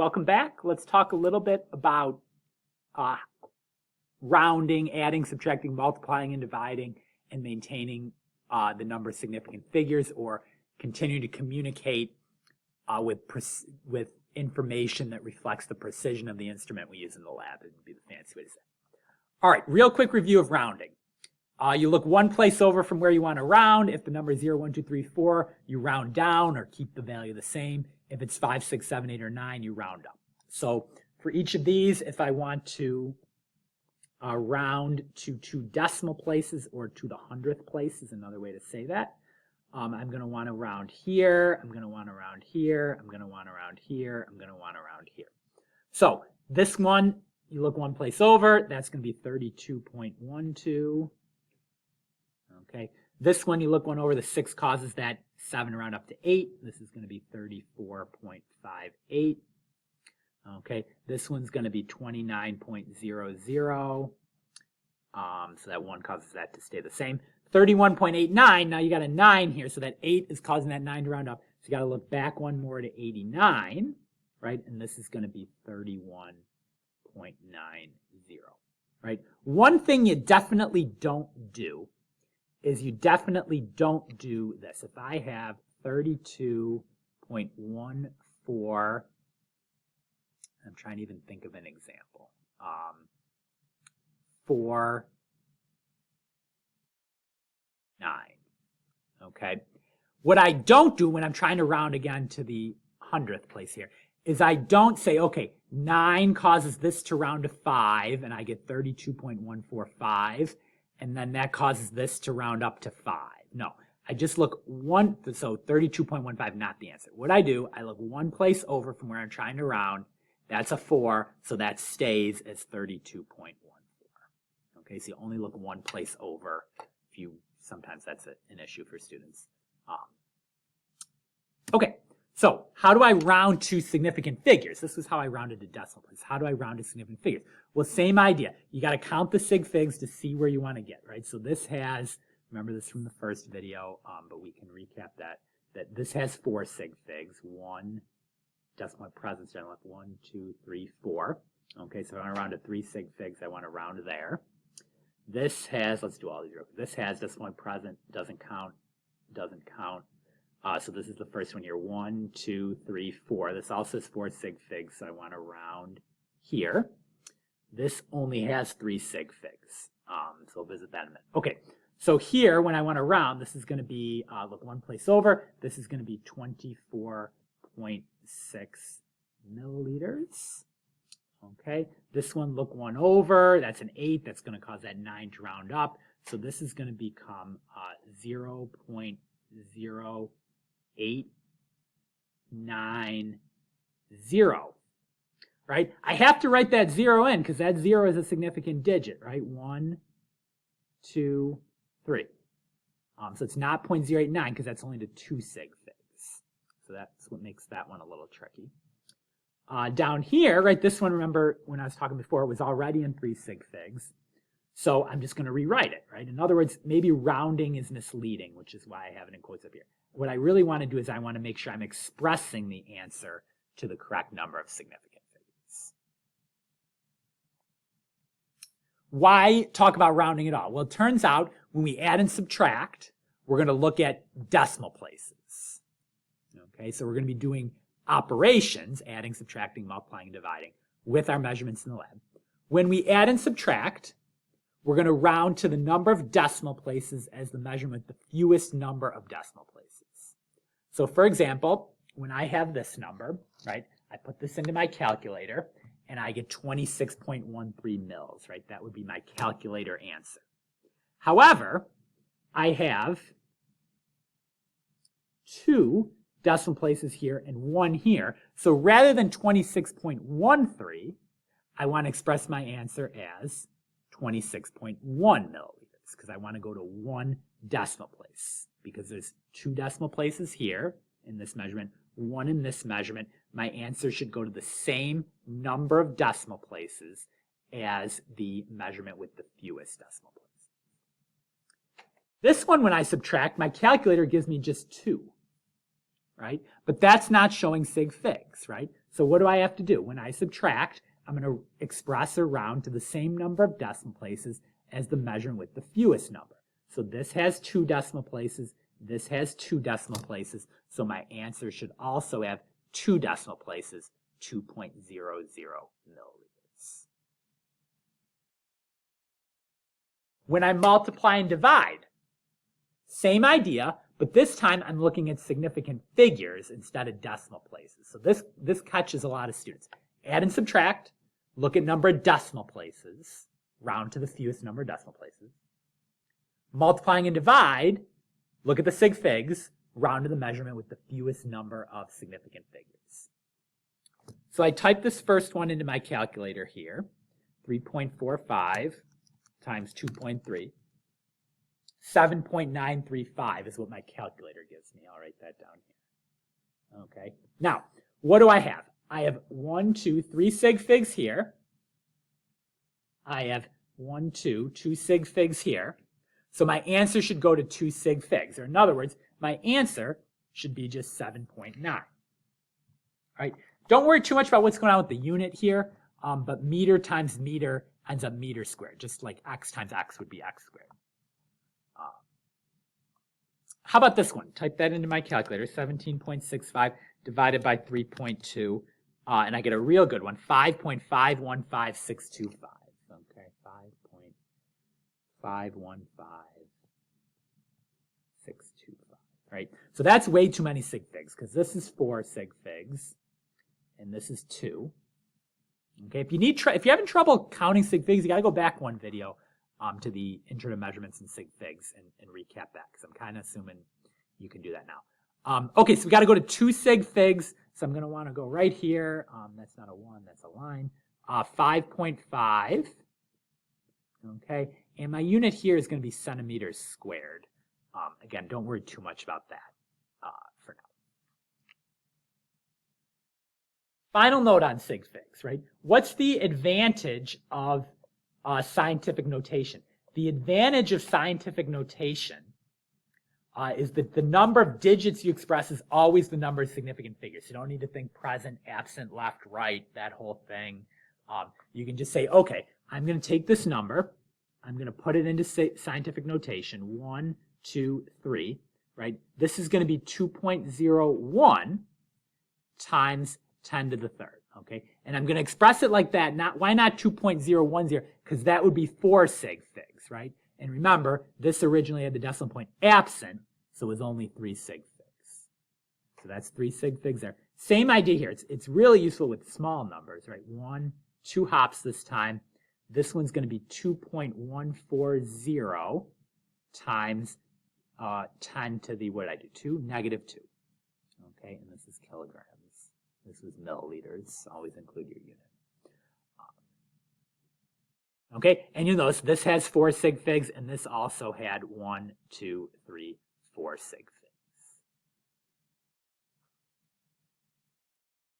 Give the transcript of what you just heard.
Welcome back. Let's talk a little bit about rounding, adding, subtracting, multiplying, and dividing, and maintaining the number of significant figures, or continue to communicate with information that reflects the precision of the instrument we use in the lab. It would be the fancy way to say it. All right, real quick review of rounding. You look one place over from where you want to round. If the number is 0, 1, 2, 3, 4, you round down or keep the value the same. If it's 5, 6, 7, 8, or 9, you round up. So for each of these, if I want to round to 2 decimal places, or to the 100th place is another way to say that, I'm going to want to round here. I'm going to want to round here. I'm going to want to round here. I'm going to want to round here. So this one, you look one place over, that's going to be 32.12. Okay. This one, you look one over, the 6 causes that 7 round up to 8. This is going to be 34.58. Okay. This one's going to be 29.00. So that 1 causes that to stay the same. 31.89. Now you got a 9 here, so that 8 is causing that 9 to round up. So you got to look back one more to 89, right? And this is going to be 31.90, right? One thing you definitely don't do is you definitely don't do this. If I have 32.14, I'm trying to even think of an example. 4, 9. Okay. What I don't do when I'm trying to round again to the 100th place here is I don't say, okay, 9 causes this to round to 5, and I get 32.145. And then that causes this to round up to 5. No, I just look one, so 32.15, not the answer. What I do, I look one place over from where I'm trying to round. That's a 4, so that stays as 32.14. Okay, so you only look one place over. Sometimes that's an issue for students. Okay, so how do I round to significant figures? This is how I rounded to decimal places. How do I round to significant figures? Well, same idea. You got to count the sig figs to see where you want to get, right? So this has, remember this from the first video, but we can recap that this has 4 sig figs. 1 decimal presence, 1, 2, 3, 4. Okay, so I want to round to 3 sig figs. I want to round there. This has, let's do all these real quick. This has decimal point present, doesn't count. So this is the first one here, 1, 2, 3, 4. This also has 4 sig figs, so I want to round here. This only has 3 sig figs, so we'll visit that in a minute. Okay, so here, when I want to round, this is going to be, look one place over, this is going to be 24.6 milliliters. Okay, this one, look one over, that's an 8, that's going to cause that 9 to round up, so this is going to become 0.0890. Right? I have to write that 0 in because that 0 is a significant digit, right? 1, 2, 3. So it's not 0.089 because that's only to 2 sig figs. So that's what makes that one a little tricky. Down here, right, this one, remember when I was talking before, it was already in 3 sig figs. So I'm just going to rewrite it, right? In other words, maybe rounding is misleading, which is why I have it in quotes up here. What I really want to do is I want to make sure I'm expressing the answer to the correct number of significant figures. Why talk about rounding at all? Well, it turns out when we add and subtract, we're going to look at decimal places. Okay, so we're going to be doing operations, adding, subtracting, multiplying, and dividing, with our measurements in the lab. When we add and subtract, we're going to round to the number of decimal places as the measurement, the fewest number of decimal places. So for example, when I have this number, right, I put this into my calculator and I get 26.13 mils, right? That would be my calculator answer. However, I have 2 decimal places here and 1 here. So rather than 26.13, I want to express my answer as 26.1 milliliters because I want to go to 1 decimal place because there's 2 decimal places here in this measurement, 1 in this measurement. My answer should go to the same number of decimal places as the measurement with the fewest decimal places. This one, when I subtract, my calculator gives me just 2, right? But that's not showing sig figs, right? So what do I have to do? When I subtract, I'm going to express or round to the same number of decimal places as the measurement with the fewest number. So this has 2 decimal places. This has 2 decimal places. So my answer should also have 2 decimal places, 2.00 milliliters. When I multiply and divide, same idea, but this time I'm looking at significant figures instead of decimal places. So this catches a lot of students. Add and subtract, look at number of decimal places, round to the fewest number of decimal places. Multiplying and divide, look at the Sig Figs, round to the measurement with the fewest number of significant figures. So I type this first one into my calculator here, 3.45 times 2.3. 7.935 is what my calculator gives me. I'll write that down here. Okay. Now, what do I have? I have 3 Sig Figs here. I have 2 Sig Figs here. So my answer should go to 2 Sig Figs. Or in other words, my answer should be just 7.9. All right. Don't worry too much about what's going on with the unit here, but meter times meter ends up meter squared, just like x times x would be x squared. How about this one? Type that into my calculator, 17.65 divided by 3.2, and I get a real good one, 5.515625. Okay, 5.515625. Right? So that's way too many Sig Figs, because this is 4 Sig Figs, and this is 2. Okay, if you're having trouble counting Sig Figs, you got to go back one video to the intro to measurements in Sig Figs and recap that, because I'm kind of assuming you can do that now. Okay, so we got to go to 2 Sig Figs. So I'm going to want to go right here. That's not a 1, that's a line. 5.5. Okay, and my unit here is going to be centimeters squared. Again, don't worry too much about that for now. Final note on Sig Figs, right? What's the advantage of scientific notation? The advantage of scientific notation is that the number of digits you express is always the number of significant figures. You don't need to think present, absent, left, right, that whole thing. You can just say, okay, I'm going to take this number, I'm going to put it into scientific notation, 1, 2, 3, right? This is going to be 2.01 times 10 to the third, okay? And I'm going to express it like that. Why not 2.010? Because that would be 4 Sig Figs, right? And remember, this originally had the decimal point absent, so it was only 3 Sig Figs. So that's 3 Sig Figs there. Same idea here. It's really useful with small numbers, right? 1, 2 hops this time. This one's going to be 2.140 times 10 to the, what did I do? 2, -2. Okay, and this is kilograms. This is milliliters. Always include your unit. Okay, and you'll notice this has 4 Sig Figs, and this also had 1, 2, 3, 4 Sig Figs.